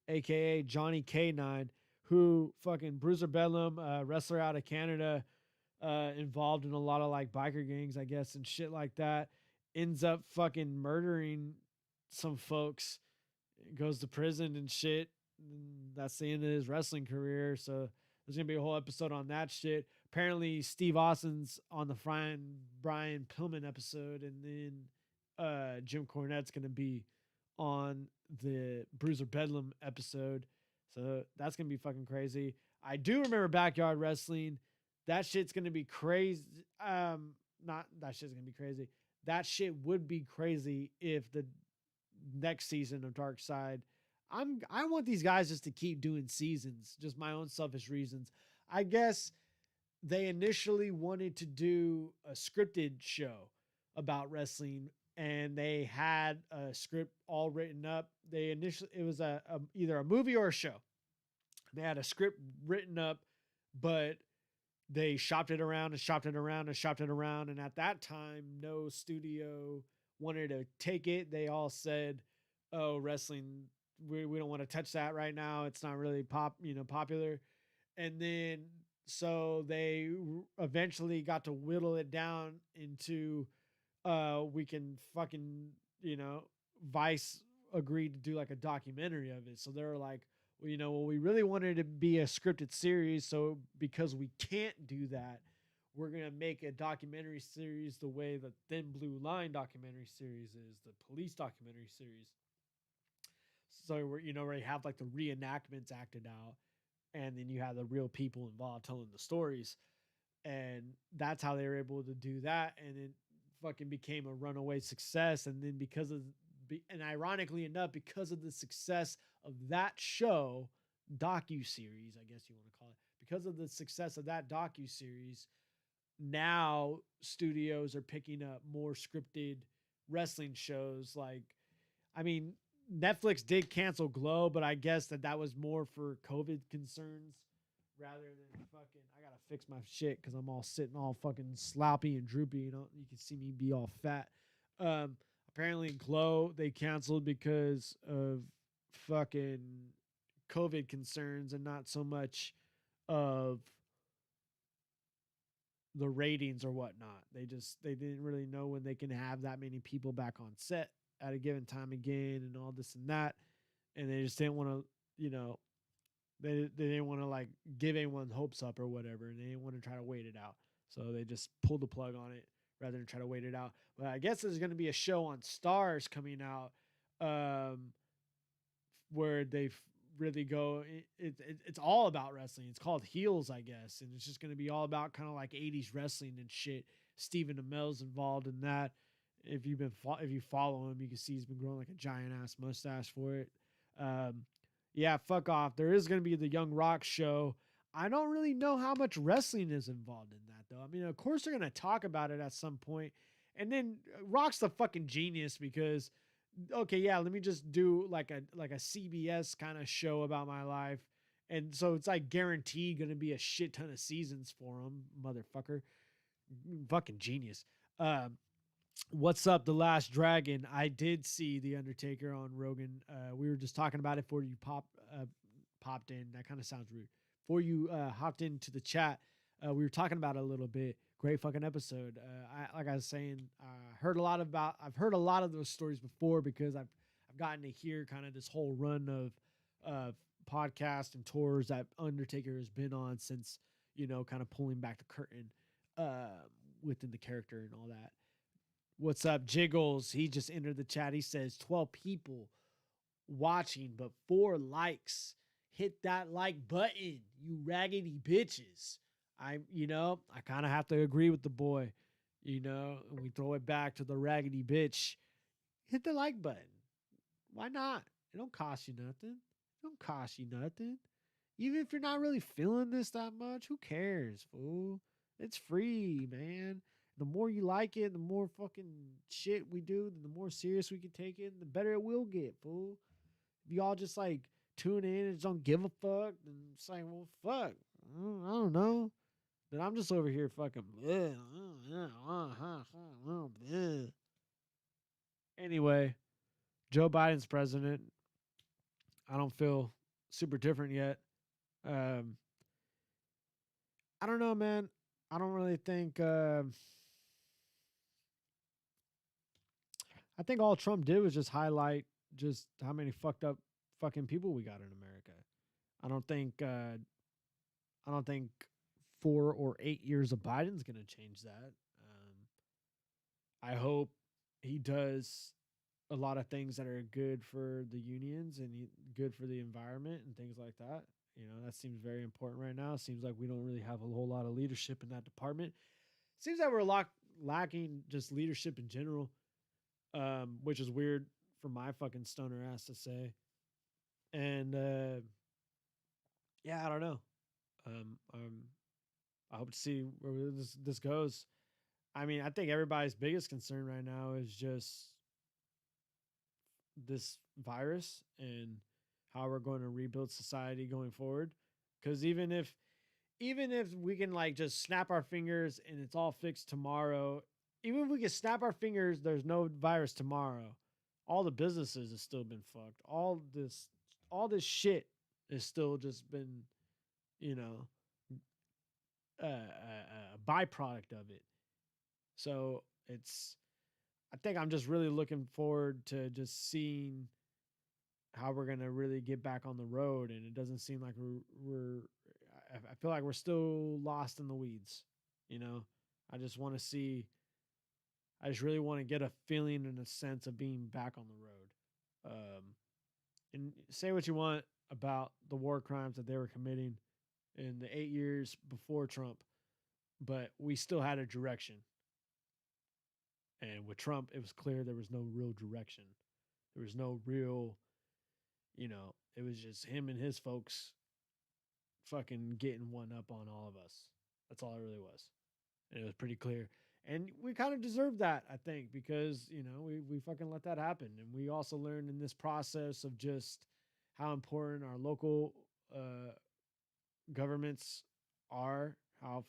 aka Johnny K9, who fucking Bruiser Bedlam, wrestler out of Canada, involved in a lot of like biker gangs, I guess, and shit like that, ends up fucking murdering some folks, goes to prison and shit. And that's the end of his wrestling career. So there's gonna be a whole episode on that shit. Apparently Steve Austin's on the Brian Pillman episode, and then Jim Cornette's gonna be on the Bruiser Bedlam episode. So that's gonna be fucking crazy. I do remember Backyard Wrestling. That shit's gonna be crazy. Not that shit's gonna be crazy. That shit would be crazy if the next season of Dark Side. I want these guys just to keep doing seasons, just my own selfish reasons. I guess they initially wanted to do a scripted show about wrestling, and they had a script all written up. It was either a movie or a show. They had a script written up, but they shopped it around and shopped it around and shopped it around. And at that time, no studio wanted to take it. They all said, "Oh, wrestling, we don't want to touch that right now. It's not really popular." And then so they eventually got to whittle it down into we can fucking, Vice agreed to do like a documentary of it. So they were like, well, we really wanted it to be a scripted series. So because we can't do that, we're going to make a documentary series the way the Thin Blue Line documentary series is, the police documentary series. So where you have like the reenactments acted out, and then you have the real people involved telling the stories. And that's how they were able to do that. And it fucking became a runaway success. And then and ironically enough, because of the success of that show, docu-series, I guess you want to call it, because of the success of that docu-series, now studios are picking up more scripted wrestling shows. Like, I mean, Netflix did cancel Glow, but I guess that was more for COVID concerns rather than fucking, I gotta fix my shit because I'm all sitting all fucking sloppy and droopy. You can see me be all fat. Apparently Glow, they canceled because of fucking COVID concerns and not so much of the ratings or whatnot. They didn't really know when they can have that many people back on set at a given time again and all this and that. And they just didn't want to, they didn't want to like give anyone hopes up or whatever, and they didn't want to try to wait it out. So they just pulled the plug on it rather than try to wait it out. But I guess there's going to be a show on Stars coming out where they really go. It's all about wrestling. It's called Heels, I guess, and it's just going to be all about kind of like 80s wrestling and shit. Stephen Amell's involved in that. If you follow him, you can see he's been growing like a giant ass mustache for it. Yeah, fuck off. There is going to be the Young Rock show. I don't really know how much wrestling is involved in that, though. I mean, of course they're going to talk about it at some point. And then Rock's the fucking genius because, okay, yeah, let me just do like a CBS kind of show about my life. And so it's like guaranteed going to be a shit ton of seasons for him, motherfucker. Fucking genius. What's up, The Last Dragon? I did see The Undertaker on Rogan. We were just talking about it before you popped in. That kind of sounds rude. Before you hopped into the chat, we were talking about it a little bit. Great fucking episode. Like I was saying, I've heard a lot of those stories before because I've gotten to hear kind of this whole run of podcasts and tours that Undertaker has been on since, kind of pulling back the curtain within the character and all that. What's up, Jiggles? He just entered the chat. He says 12 people watching, but 4 likes. Hit that like button, you raggedy bitches. I kind of have to agree with the boy, and we throw it back to the raggedy bitch. Hit the like button. Why not? It don't cost you nothing. Even if you're not really feeling this that much, who cares, fool? It's free, man. The more you like it, the more fucking shit we do, the more serious we can take it, the better it will get, fool. If you all just like tune in and just don't give a fuck, and saying, well, fuck, I don't know. Then I'm just over here fucking. Anyway, Joe Biden's president. I don't feel super different yet. I don't know, man. I don't really think. I think all Trump did was just highlight just how many fucked up fucking people we got in America. I don't think 4 or 8 years of Biden's gonna change that. I hope he does a lot of things that are good for the unions and good for the environment and things like that. That seems very important right now. It seems like we don't really have a whole lot of leadership in that department. Seems like we're lacking just leadership in general. Which is weird for my fucking stoner ass to say. And yeah, I don't know. I hope to see where this goes. I mean, I think everybody's biggest concern right now is just this virus and how we're going to rebuild society going forward. Because even if we can like just snap our fingers and it's all fixed tomorrow. Even if we can snap our fingers, there's no virus tomorrow. All the businesses have still been fucked. All this shit has still just been, a byproduct of it. So I think I'm just really looking forward to just seeing how we're gonna really get back on the road. And it doesn't seem like I feel like we're still lost in the weeds. I just want to see. I just really want to get a feeling and a sense of being back on the road. And say what you want about the war crimes that they were committing in the 8 years before Trump, but we still had a direction. And with Trump, it was clear there was no real direction. There was no real, it was just him and his folks fucking getting one up on all of us. That's all it really was. And it was pretty clear. And we kind of deserve that, I think, because, we fucking let that happen. And we also learned in this process of just how important our local governments are, how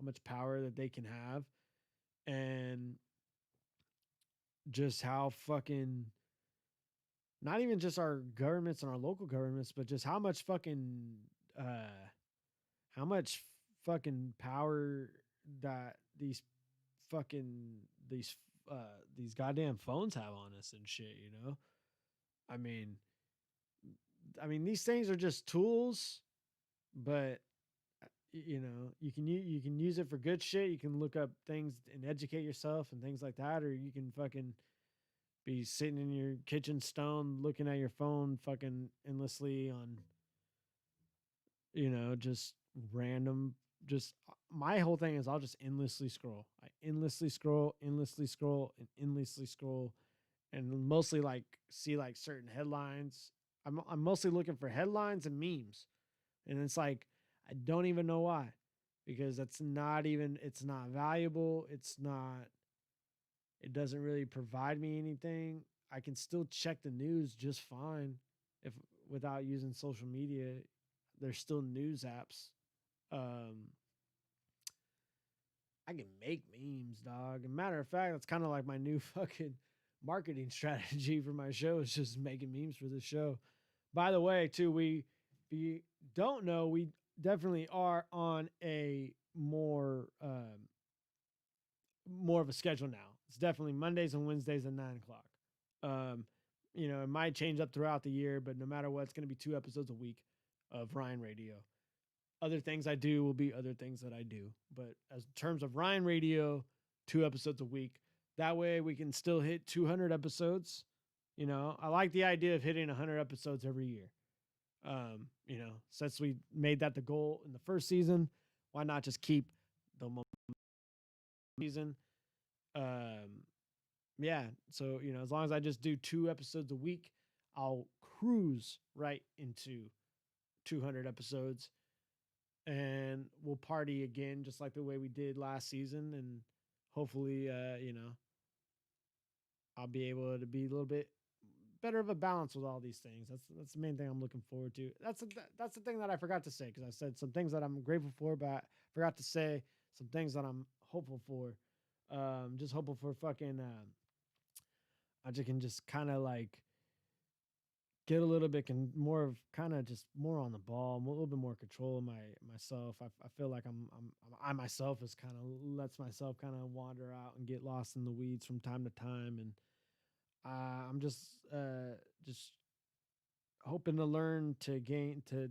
much power that they can have, and just how fucking, not even just our governments and our local governments, but just how much fucking power that these goddamn phones have on us and shit, I mean, I mean, these things are just tools, but you know, you can use it for good shit. You can look up things and educate yourself and things like that, or you can fucking be sitting in your kitchen stone looking at your phone fucking endlessly on, you know, just random. Just my whole thing is I'll just endlessly scroll. I endlessly scroll, endlessly scroll, and endlessly scroll, and mostly like see like certain headlines. I'm mostly looking for headlines and memes, and it's like I don't even know why, because that's not even, it's not valuable. It's not, it doesn't really provide me anything. I can still check the news just fine if without using social media. There's still news apps. Um, I can make memes, dog. And matter of fact, that's kind of like my new fucking marketing strategy for my show, is just making memes for this show. By the way, too, if you don't know, we definitely are on a more of a schedule now. It's definitely Mondays and Wednesdays at 9 o'clock. Um, you know, it might change up throughout the year, but no matter what, it's going to be 2 episodes a week of Ryne Radio. Other things I do will be other things that I do. But as in terms of Ryne Radio, 2 episodes a week. That way we can still hit 200 episodes. You know, I like the idea of hitting 100 episodes every year. You know, since we made that the goal in the first season, why not just keep the season? Yeah. So, you know, as long as I just do 2 episodes a week, I'll cruise right into 200 episodes. And we'll party again, just like the way we did last season. And hopefully, you know, I'll be able to be a little bit better of a balance with all these things. That's the main thing I'm looking forward to. That's the thing that I forgot to say, because I said some things that I'm grateful for, but I forgot to say some things that I'm hopeful for. Just hopeful for fucking. I just can just kind of like get a little bit more of kind of just more on the ball, a little bit more control of myself. I feel like I myself is kind of lets myself kind of wander out and get lost in the weeds from time to time, and I'm just hoping to learn to gain to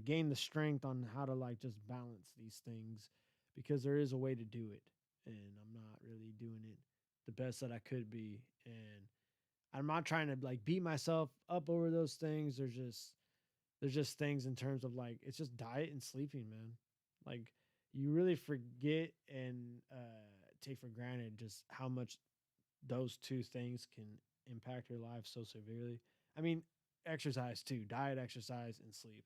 gain the strength on how to like just balance these things, because there is a way to do it, and I'm not really doing it the best that I could be, and I'm not trying to like beat myself up over those things. There's just things in terms of like, it's just diet and sleeping, man. Like you really forget and take for granted just how much those 2 things can impact your life so severely. I mean, exercise too, diet, exercise, and sleep.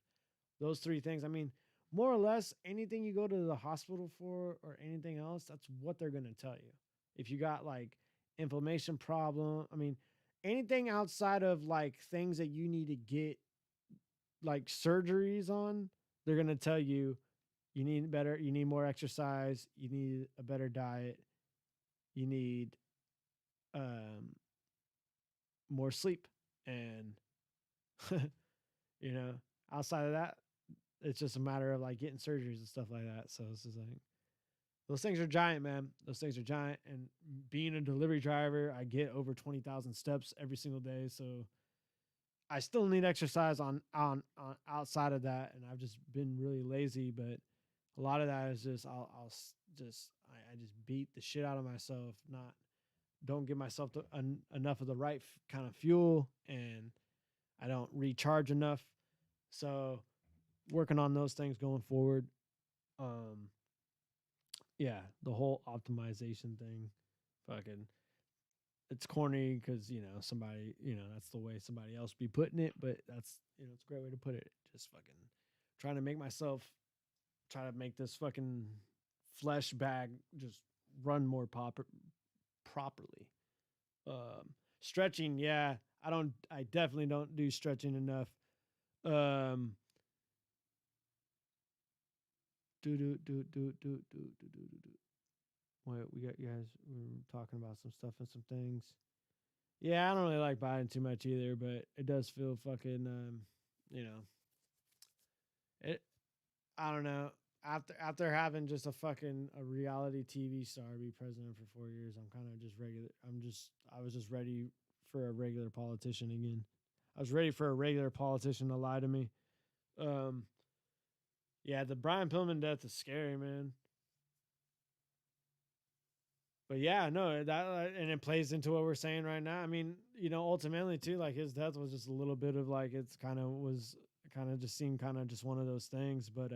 Those 3 things. I mean, more or less anything you go to the hospital for or anything else, that's what they're going to tell you. If you got like inflammation problem, I mean, anything outside of like things that you need to get like surgeries on, they're going to tell you you need more exercise, you need a better diet, you need more sleep, and you know, outside of that, it's just a matter of like getting surgeries and stuff like that. So it's just like those things are giant, man. Those things are giant. And being a delivery driver, I get over 20,000 steps every single day. So I still need exercise on outside of that. And I've just been really lazy, but a lot of that is just, I just beat the shit out of myself. Don't give myself enough of the right kind of fuel, and I don't recharge enough. So working on those things going forward. Yeah, the whole optimization thing, fucking, it's corny because, you know, somebody, you know, that's the way somebody else be putting it, but that's, you know, it's a great way to put it. Just fucking trying to try to make this fucking flesh bag just run more properly. Stretching, yeah, I definitely don't do stretching enough. Wait, you guys were talking about some stuff and some things. Yeah, I don't really like Biden too much either, but it does feel fucking, you know, it. I don't know. After having just a reality TV star be president for 4 years, I'm kind of just regular. I was just ready for a regular politician again. I was ready for a regular politician to lie to me. Yeah, the Brian Pillman death is scary, man. But yeah, no, that and it plays into what we're saying right now. I mean, you know, ultimately too, like his death was just a little bit of like just seemed kind of just one of those things. But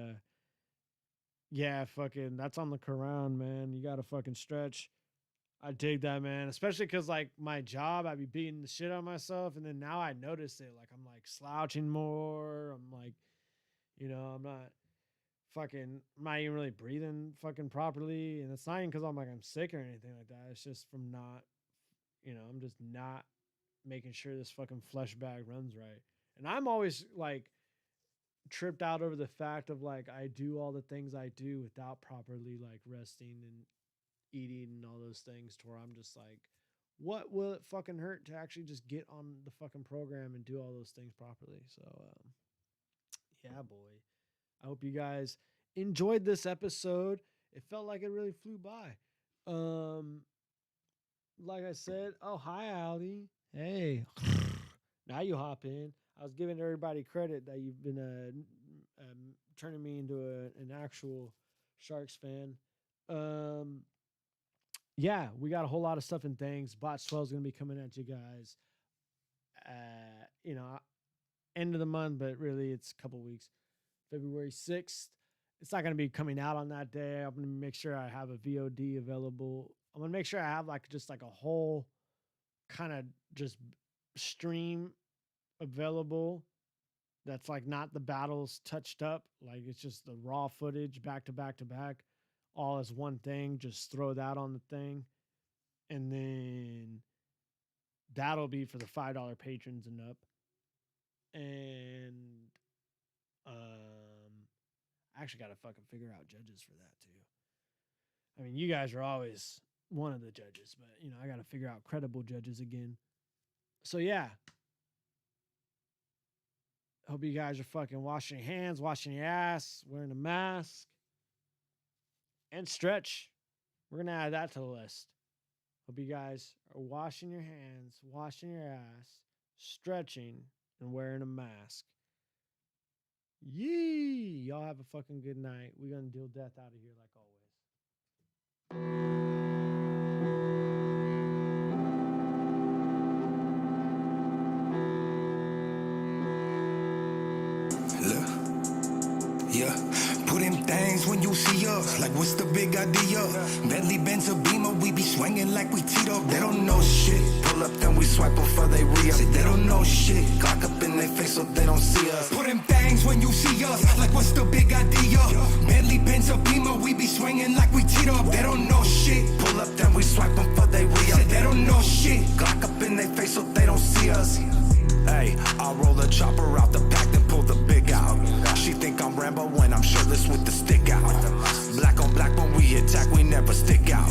yeah, fucking that's on the Quran, man. You gotta fucking stretch. I dig that, man. Especially because like my job, I'd be beating the shit out of myself, and then now I notice it. Like I'm like slouching more. I'm like, you know, I'm not even really breathing fucking properly. And it's not even because I'm sick or anything like that. It's just from not, you know, I'm just not making sure this fucking flesh bag runs right. And I'm always like tripped out over the fact of like I do all the things I do without properly like resting and eating and all those things, to where I'm just like, what will it fucking hurt to actually just get on the fucking program and do all those things properly? So yeah, boy. I hope you guys enjoyed this episode. It felt like it really flew by. Like I said, oh, hi, Allie. Hey. Now you hop in. I was giving everybody credit that you've been turning me into an actual Sharks fan. Yeah, we got a whole lot of stuff and things. BOTZ 12 is going to be coming at you guys. You know, end of the month, but really it's a couple weeks. February 6th. It's not going to be coming out on that day. I'm going to make sure I have a VOD available. I'm going to make sure I have like just like a whole kind of just stream available that's like not the battles touched up. Like it's just the raw footage back to back to back, all as one thing. Just throw that on the thing. And then that'll be for the $5 patrons and up. And I actually got to fucking figure out judges for that too. I mean, you guys are always one of the judges, but you know, I got to figure out credible judges again. So yeah. Hope you guys are fucking washing your hands, washing your ass, wearing a mask, and stretch. We're going to add that to the list. Hope you guys are washing your hands, washing your ass, stretching, and wearing a mask. Yee! Y'all have a fucking good night. We're going to deal death out of here like always. Yeah, put them things when you see us. Like, what's the big idea? Bentley, Benz, or Beamer, we be swinging like we teed up. They don't know shit. Pull up, then we swipe before they re-up. Say they don't know shit. Glock up in their face so they don't see us. Put them things when you see us. Like, what's the big idea? Bentley, Benz, or Beamer, we be swinging like we teed up. They don't know shit. Pull up, then we swipe before they re-up. Say they don't know shit. Glock up in their face so they don't see us. Hey, I'll roll the chopper out the back, then pull the big out. She think I'm Rambo when I'm shirtless with the stick out. Black on black when we attack, we never stick out.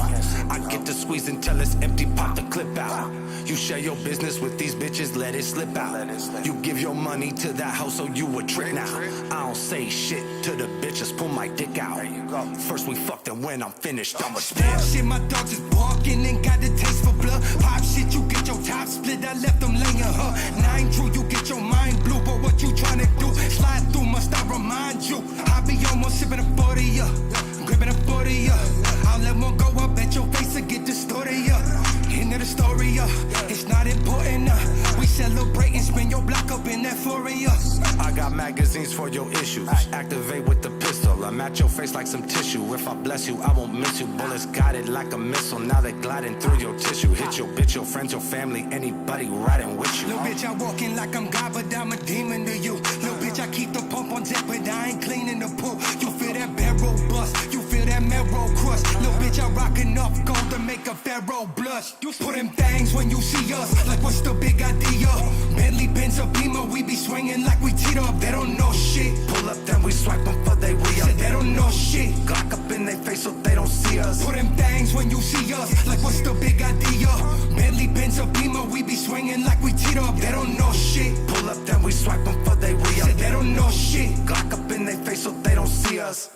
I get to squeeze until it's empty, pop the clip out. You share your business with these bitches, let it slip out. You give your money to that hoe, so you a trick now. I don't say shit to the bitches, pull my dick out. First we fucked, and when I'm finished, I'ma stand. Shit, my dogs is barking and got the taste for blood. Pop shit, you get your top split, I left them laying her. 9 Drew, you get your mind blue, but what you tryna do? Slide through, must I remind you? I be almost sipping a 40, gripping a 40, I'll let one go up at your face and get distorted, End of the story, it's not important, we celebrate and spin your block up in euphoria. I got magazines for your issues, activate with the pistol, I'm at your face like some tissue. If I bless you, I won't miss you. Bullets guided like a missile, now they gliding through your tissue. Hit your bitch, your friends, your family, anybody riding with you. Little bitch, I walking like I'm God, but I'm a demon to you. Little bitch, I keep the pump on deck, but I ain't cleaning the pool. You feel that barrel bust, you feel that marrow crush. Little bitch, I rock enough gold to make a pharaoh blush. You put them things when you see us, like what's the big idea? Bentley, Benz, or Beamer, we be swinging like we teed up. They don't know shit. Pull up, then we swipe them for they re-up. Say they don't know shit. Glock up in their face so they don't see us. Put them things when you see us, like what's the big idea? Bentley, Benz, or Beamer, we be swinging like we teed up. They don't know shit. Pull up, then we swipe them for they re-up. Say they don't know shit. Glock up in their face so they don't see us.